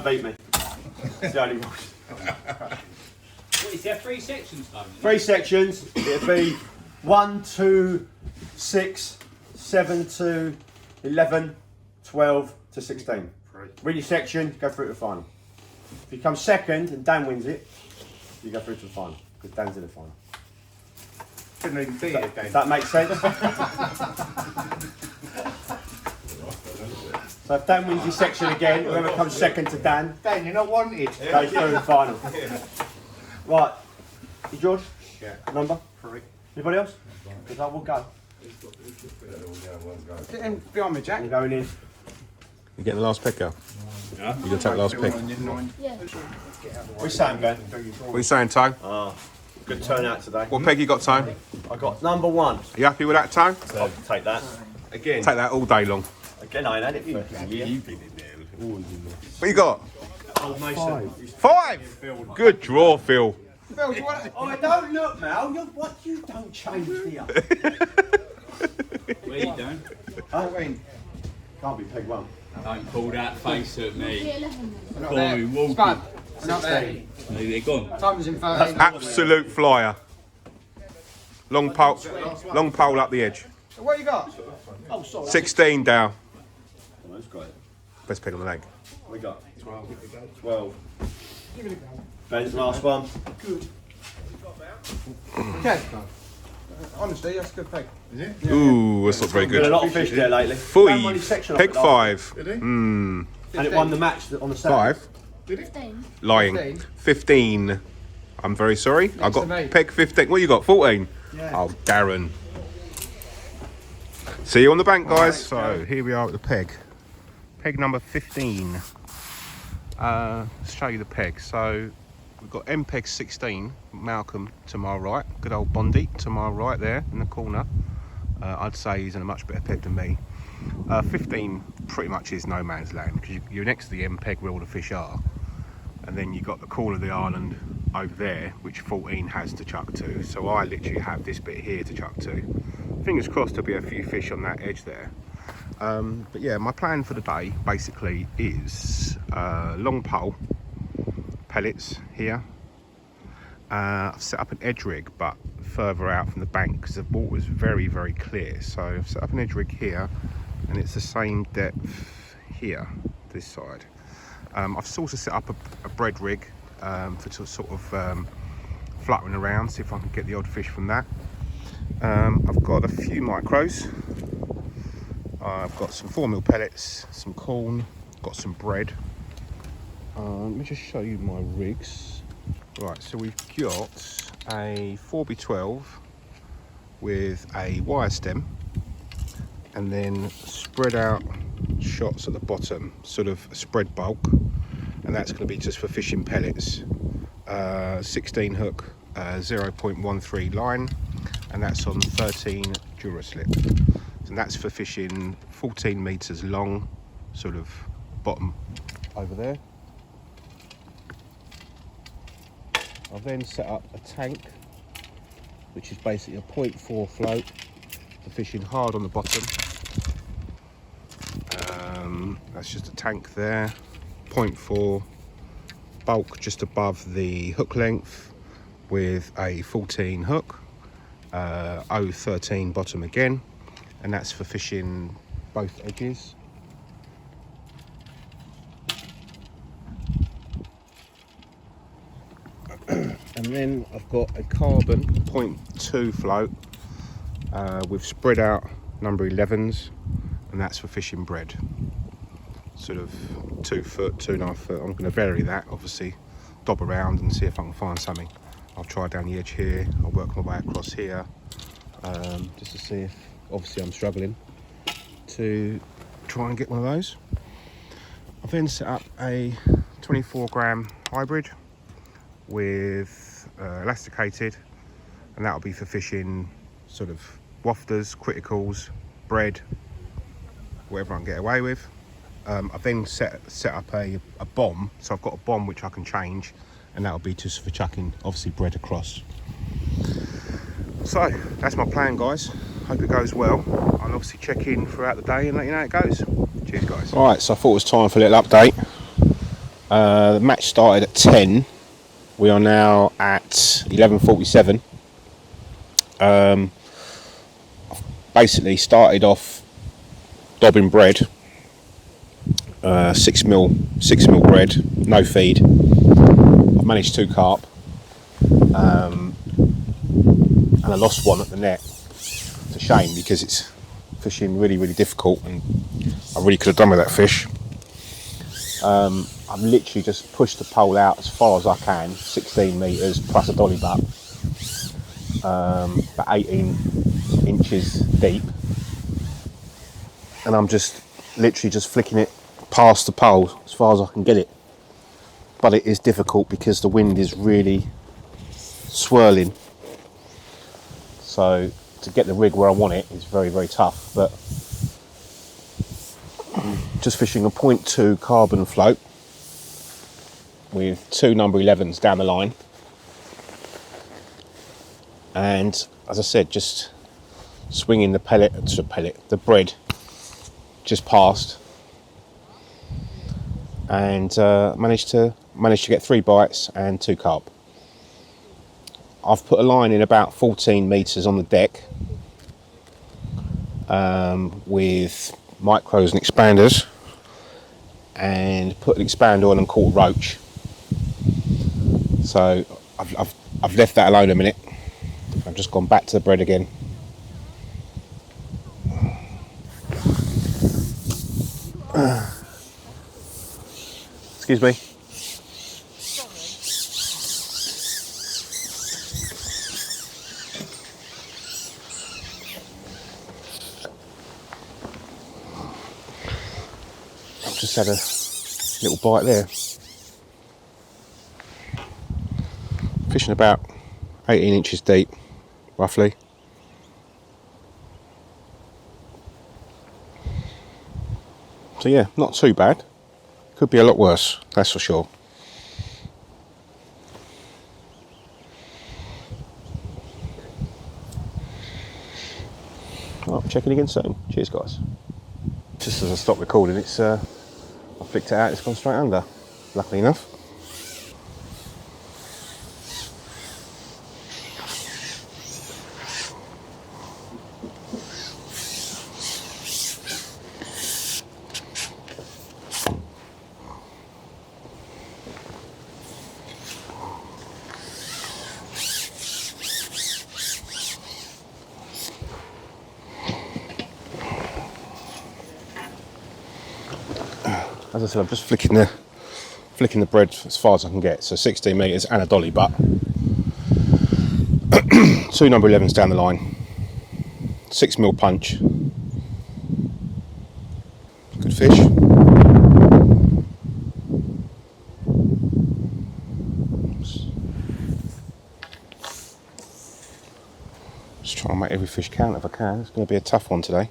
beat me. It's the only rule. What, is there 3 sections though? 3 sections. It'd be 1 to 6, 7 to 11, 12 to 16. Win your section, go through to the final. If you come second and Dan wins it, you go through to the final because Dan's in the final. Couldn't even beat it, Dan. That makes sense. So if Dan wins his section again, whoever comes second to Dan, Dan, you're not wanted. goes through the final. Right, you George? Yeah. Number? 3. Anybody else? Because I will go. Get in behind me, Jack. I'm going in. You get the last pick, girl? Yeah. You got to take the last pick. Yeah. We're saying, Ben. What are you saying, Tone? Good turnout today. What peg you got, Tone? I got number 1. Are you happy with that, Tone? I'll take that. Again. Take that all day long. Again, I ain't had it for a year. What you got? Old Mason. 5! Good draw, Phil. Oh, don't look, Mal. You don't change the up. Where you doing? I mean, can't be peg 1. Don't pull that face at me. 11 then. Corey, walk. Spud. Not there. They're gone. Time's in 13. Absolute flyer. Long pole up the edge. What you got? 16 down. That's great. Best peg on the leg. We got 12. Ben's last one. Okay. Honestly, that's a good peg. Ooh, that's not very Been a good. lot of fish there lately. Dan won his section Peg off it last 5. And it won the match on the Saturday. 5? 15. Lying. 15. I'm very sorry. I got to me. peg 15. What you got? 14? Yeah. Oh, Darren. See you on the bank, guys. So here we are at the peg. Peg number 15. Let's show you the peg. So we've got MPEG 16, Malcolm to my right. Good old Bondi to my right there in the corner. I'd say he's in a much better peg than me. 15 pretty much is no man's land because you're next to the MPEG where all the fish are. And then you've got the corner of the island over there, which 14 has to chuck to. So I literally have this bit here to chuck to. Fingers crossed there'll be a few fish on that edge there. But yeah, my plan for the day basically is long pole, pellets here. I've set up an edge rig, but further out from the bank because the water is very, very clear. So I've set up an edge rig here, and it's the same depth here, this side. I've also set up a bread rig for sort of fluttering around, see if I can get the odd fish from that. I've got a few micros. I've got some 4mm pellets, some corn, got some bread. Let me just show you my rigs. Right, so we've got a 4x12 with a wire stem, and then spread out shots at the bottom, sort of spread bulk, and that's going to be just for fishing pellets. 16 hook, 0.13 line, and that's on 13 Duraslip. And that's for fishing 14 metres long, sort of bottom over there. I've then set up a tank, which is basically a 0.4 float for fishing hard on the bottom. That's just a tank there, 0.4 bulk just above the hook length with a 14 hook, 0.13 bottom again, and that's for fishing both edges. And then I've got a carbon 0.2 float with spread out number 11s, and that's for fishing bread. Sort of 2 foot, 2.5 foot. I'm going to vary that, obviously, dob around and see if I can find something. I'll try down the edge here, I'll work my way across here, just to see if, obviously I'm struggling to try and get one of those. I've then set up a 24 gram hybrid with elasticated, and that'll be for fishing sort of wafters, criticals, bread, whatever I can get away with. I've then set up a bomb, so I've got a bomb which I can change, and that'll be just for chucking obviously bread across. So that's my plan, guys. Hope it goes well. I'll obviously check in throughout the day and let you know how it goes. Cheers, guys. All right, so I thought it was time for a little update. The match started at 10. We are now at 11:47. Basically started off dobbing bread, 6mm bread, no feed. I've managed 2 carp, and I lost one at the net. It's a shame because it's fishing really difficult, and I really could have done with that fish. I've literally just pushed the pole out as far as I can, 16 metres plus a dolly butt, about 18 inches deep, and I'm just literally just flicking it past the pole as far as I can get it. But it is difficult because the wind is really swirling, so to get the rig where I want it is very tough. But I'm just fishing a 0.2 carbon float with 2 number 11s down the line, and as I said, just swinging the the bread just past, and managed to get 3 bites and 2 carp. I've put a line in about 14 metres on the deck, with micros and expanders, and put an expander on and caught a roach. So I've left that alone a minute. I've just gone back to the bread again. Excuse me. I've just had a little bite there. Fishing about 18 inches deep, roughly. So yeah, not too bad. Could be a lot worse, that's for sure. Well, checking again soon. Cheers, guys. Just as I stop recording, it's I flicked it out, it's gone straight under, luckily enough. As I said, I'm just flicking the bread as far as I can get, so 16 metres and a dolly butt. 2 number 11s down the line, 6mm punch. Good fish. Just trying to make every fish count if I can. It's going to be a tough one today.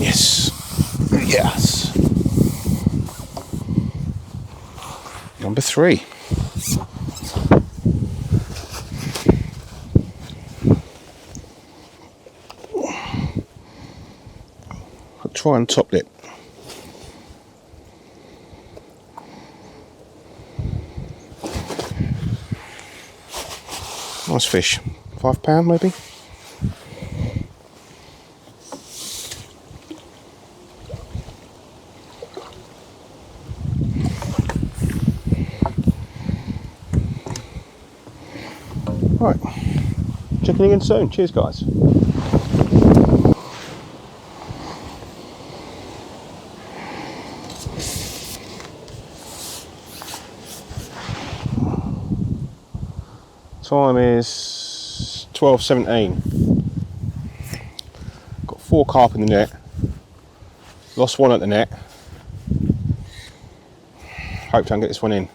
Yes. Number 3. I'll try and top lip. Nice fish. £5 maybe. Right, checking again soon. Cheers, guys. Time is 12:17. Got 4 carp in the net. Lost 1 at the net. Hope I can get this one in.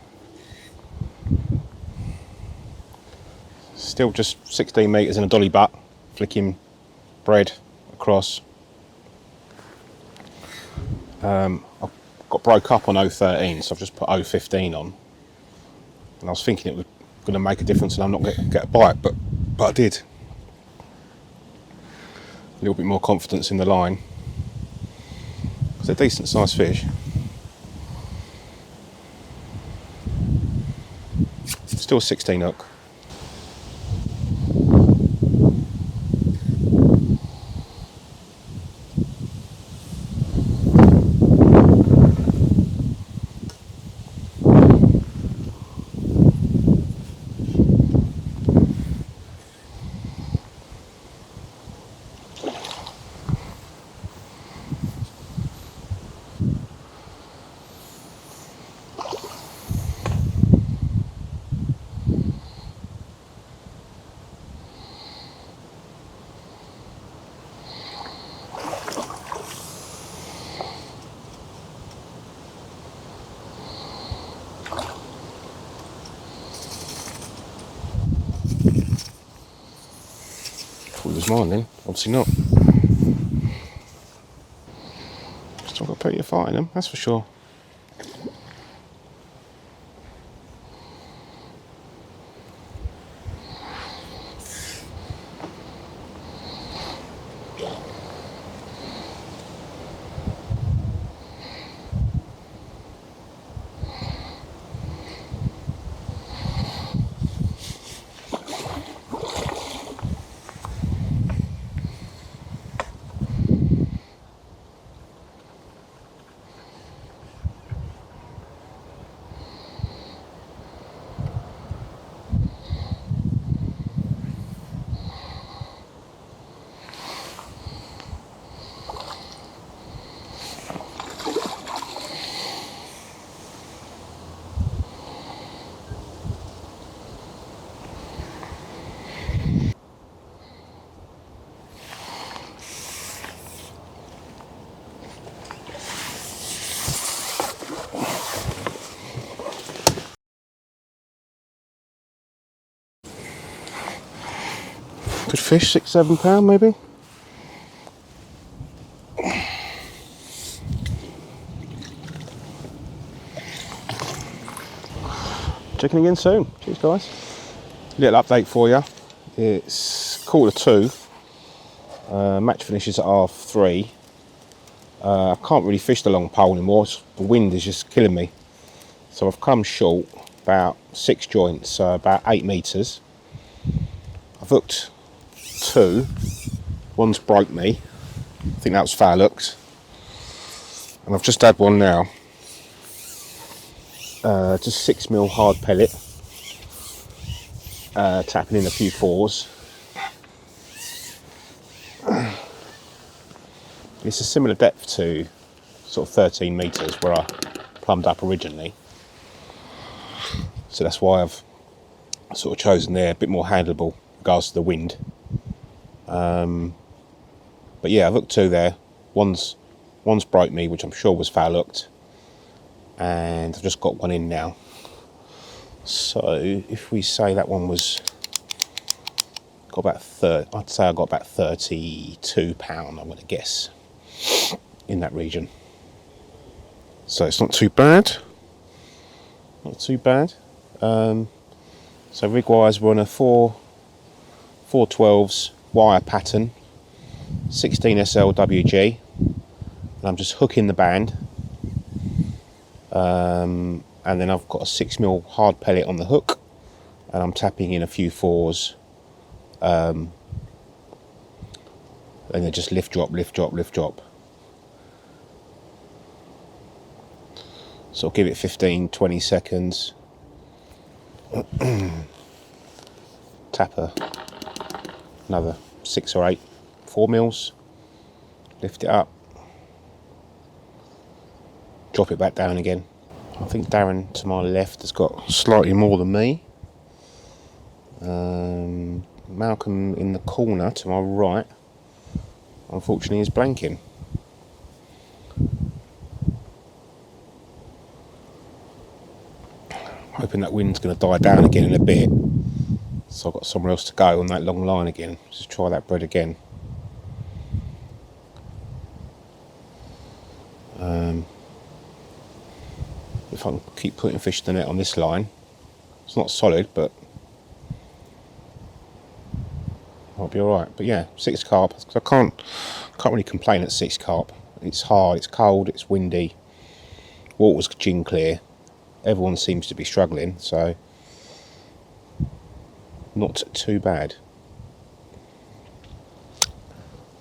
Still just 16 metres in a dolly butt, flicking bread across. I've got broke up on 013, so I've just put 015 on. And I was thinking it would going to make a difference and I'm not going to get a bite, but I did. A little bit more confidence in the line. It's a decent sized fish. Still 16 hook. Thought it was mine then, obviously not. Still got plenty of fight in them, that's for sure. Good fish, £6-7 maybe. Checking again soon. Cheers guys. Little update for you. It's 2:45. Match finishes at 3:30. I can't really fish the long pole anymore. The wind is just killing me. So I've come short about 6 joints, so about 8 metres. I've hooked 2. One's broke me. I think that was foul hooked. And I've just had one now. Just 6mm hard pellet. Tapping in a few 4s. It's a similar depth to sort of 13 metres where I plumbed up originally. So that's why I've sort of chosen there, a bit more handleable in regards to the wind. But yeah, I've hooked 2 there. One's broke me, which I'm sure was foul hooked. And I've just got one in now. So if we say that one was got about I'd say I got about £32, I'm going to guess, in that region. So it's not too bad. Not too bad. So rig wise, we're on a 412s wire pattern, 16 SLWG, and I'm just hooking the band. And then I've got a 6mm hard pellet on the hook, and I'm tapping in a few 4s. And then just lift drop, lift drop, lift drop. So I'll give it 15-20 seconds. Tap another 6 or 8 4mm. Lift it up. Drop it back down again. I think Darren to my left has got slightly more than me. Malcolm in the corner to my right, unfortunately, is blanking. Hoping that wind's going to die down again in a bit, so I've got somewhere else to go on that long line again. Just try that bread again. If I can keep putting fish to the net on this line, it's not solid, but I'll be all right. But yeah, 6 carp. I can't really complain at 6 carp. It's hard, it's cold, it's windy. Water's gin clear. Everyone seems to be struggling, so not too bad.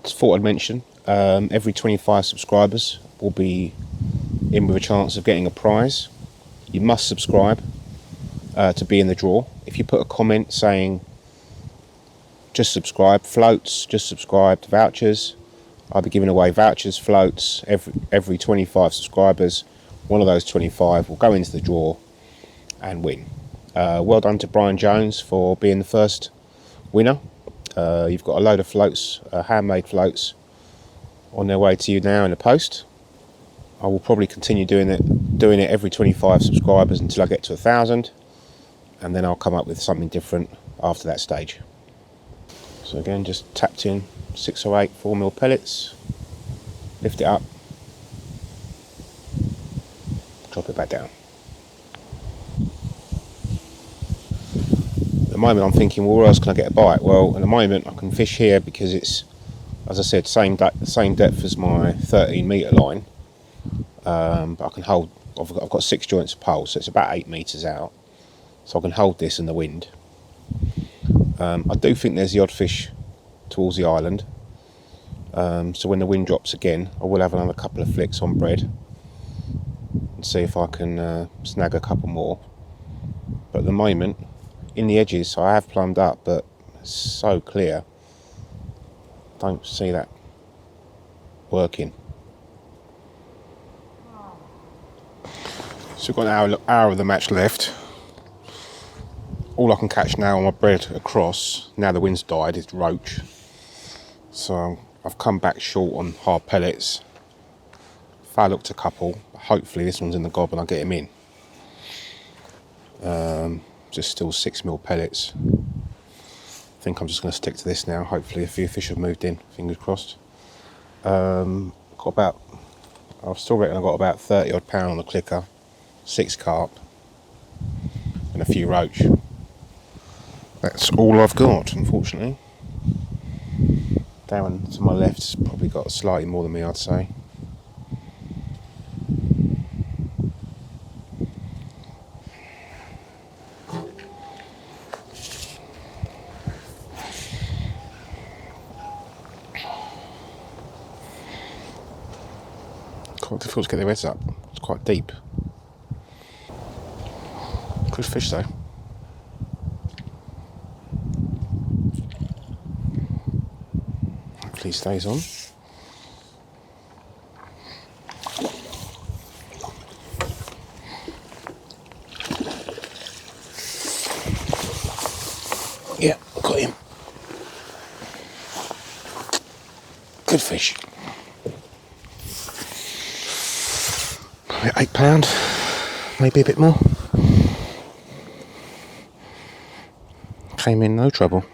Just thought I'd mention, every 25 subscribers will be in with a chance of getting a prize. You must subscribe to be in the draw. If you put a comment saying just subscribe, floats, just subscribe, vouchers, I'll be giving away vouchers, floats, every 25 subscribers. One of those 25 will go into the draw and win. Well done to Brian Jones for being the first winner. You've got a load of floats, handmade floats, on their way to you now in the post. I will probably continue doing it every 25 subscribers until I get to 1,000, and then I'll come up with something different after that stage. So again, just tapped in 6 or 8 4mm pellets, lift it up, drop it back down. At the moment I'm thinking, well, where else can I get a bite? Well, at the moment I can fish here because it's, as I said, same depth as my 13 metre line, but I can hold, I've got 6 joints of pole, so it's about 8 metres out, so I can hold this in the wind. I do think there's the odd fish towards the island, so when the wind drops again I will have another couple of flicks on bread and see if I can snag a couple more. But at the moment, in the edges I have plumbed up, but it's so clear, don't see that working. So we've got an hour of the match left. All I can catch now on my bread across, now the wind's died, is roach. So I've come back short on hard pellets. If I looked a couple, hopefully this one's in the gob and I'll get him in. Just still 6mm pellets. I think I'm just going to stick to this now. Hopefully a few fish have moved in, fingers crossed. I still reckon I've got about 30 odd pound on the clicker, 6 carp and a few roach. That's all I've got, unfortunately. Darren to my left's probably got slightly more than me, I'd say. Quite difficult to get their heads up. It's quite deep. Good fish though. Hopefully he stays on. Yeah, got him. Good fish. Probably £8, maybe a bit more. Came in no trouble.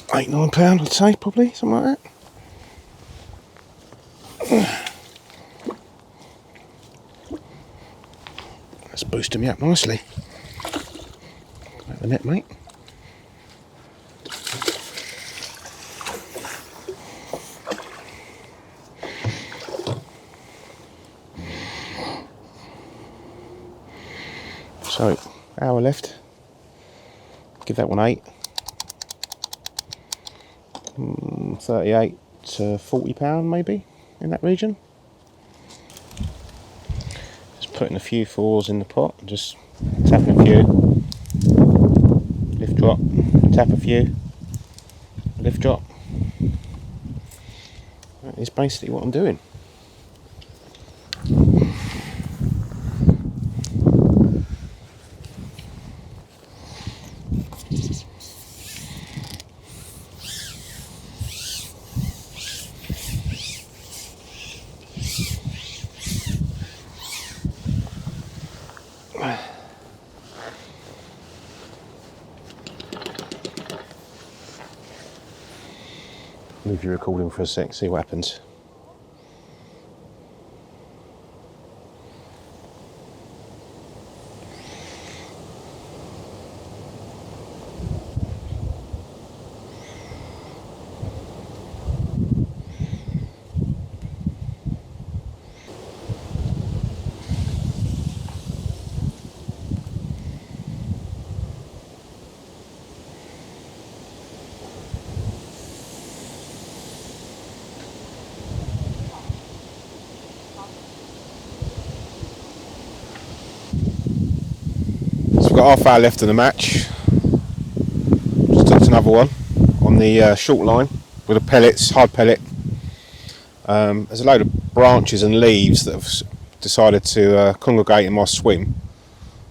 £8-9 I'd say, probably, something like that. That's boosting me up nicely. Like the net, mate. So, hour left. Give that one 8. 38 to £40 maybe, in that region. Just putting a few 4s in the pot, just tapping a few, lift drop, tap a few, lift drop. That is basically what I'm doing. Leave your recording for a sec, see what happens. got half hour left in the match. Just took another one on the short line with a pellets, hard pellet. There's a load of branches and leaves that have decided to congregate in my swim,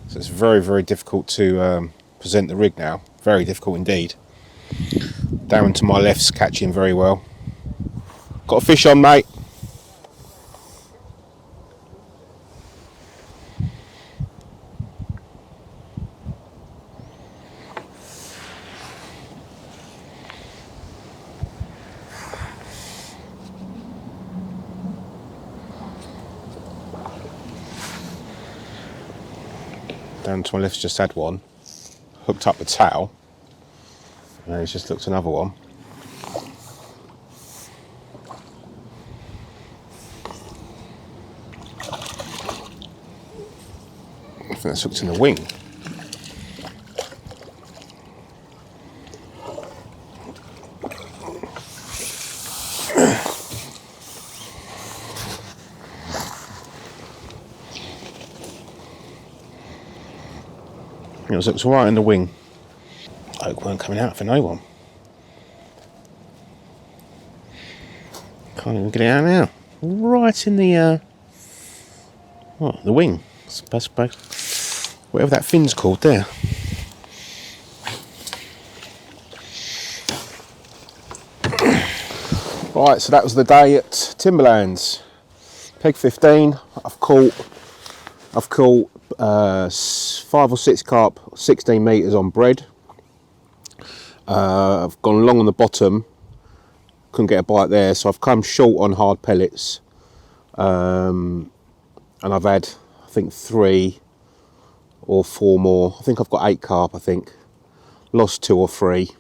so it's very, very difficult to present the rig now. Very difficult indeed. Darren to my left's catching very well. Got a fish on, mate. Down to my left's just had one, hooked up the tail, and he's just looked another one. I think that's hooked in the wing. It was hooked right in the wing. Oak weren't coming out for no one. Can't even get it out now. Right in the the wing. Whatever that fin's called there. Right, so that was the day at Timberlands. Peg 15. I've caught 5 or 6 carp, 16 metres on bread. I've gone long on the bottom, couldn't get a bite there, so I've come short on hard pellets. And I've had, I think, 3 or 4 more. I think I've got 8 carp, I think. Lost 2 or 3.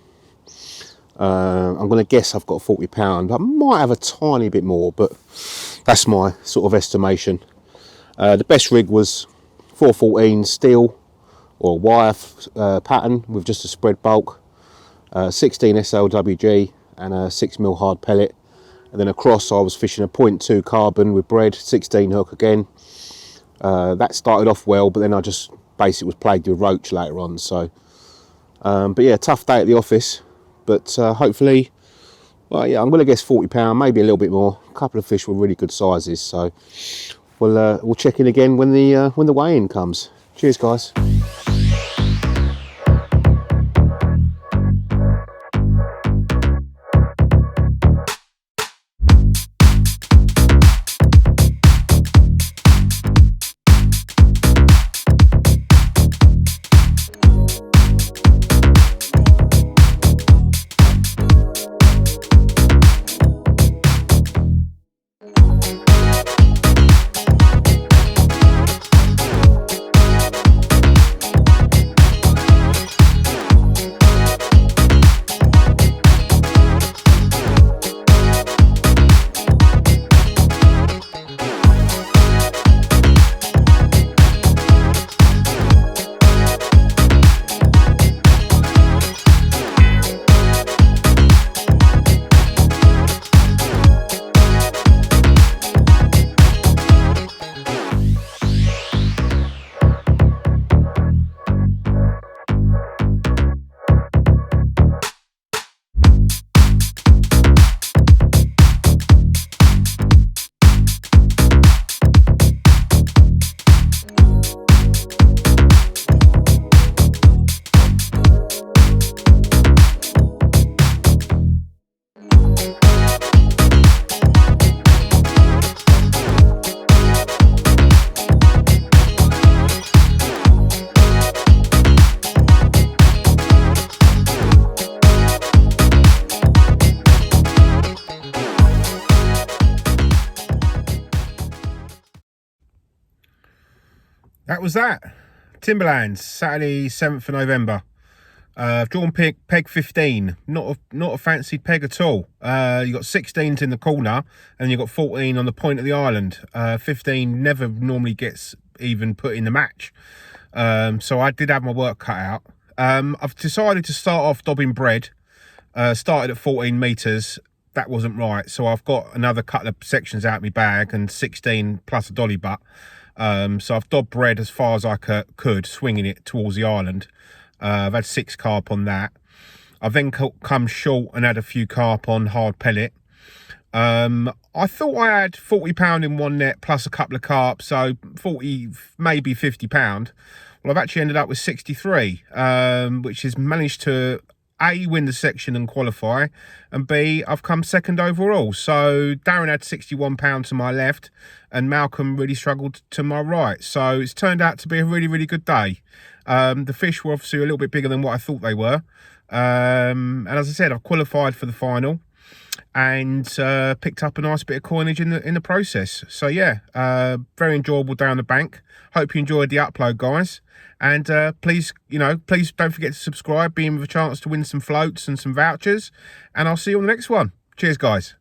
I'm going to guess I've got £40. I might have a tiny bit more, but that's my sort of estimation. The best rig was 414 steel or wire pattern with just a spread bulk, 16 SLWG and a 6mm hard pellet, and then across I was fishing a 0.2 carbon with bread, 16 hook again. That started off well, but then I just basically was plagued with roach later on. So but yeah, tough day at the office, but hopefully, well, yeah, I'm going to guess £40, maybe a little bit more. A couple of fish were really good sizes, so we'll check in again when the weigh-in comes. Cheers, guys. That was that. Timberlands, Saturday 7th of November. Drawn peg 15. Not a fancied peg at all. You got 16s in the corner, and you got 14 on the point of the island. 15 never normally gets even put in the match. So I did have my work cut out. I've decided to start off dobbing bread. Started at 14 metres. That wasn't right, so I've got another couple of sections out of my bag and 16 plus a dolly butt. So I've dobbed bread as far as I could, swinging it towards the island. I've had 6 carp on that. I've then come short and had a few carp on hard pellet. I thought I had £40 in one net plus a couple of carp, so 40, maybe £50. Well, I've actually ended up with 63, which has managed to A, win the section and qualify, and B, I've come second overall. So Darren had £61 to my left and Malcolm really struggled to my right. So it's turned out to be a really, really good day. The fish were obviously a little bit bigger than what I thought they were. And as I said, I've qualified for the final and picked up a nice bit of coinage in the process. So yeah, very enjoyable day on the bank. Hope you enjoyed the upload, guys. And please don't forget to subscribe, being with a chance to win some floats and some vouchers. And I'll see you on the next one. Cheers, guys.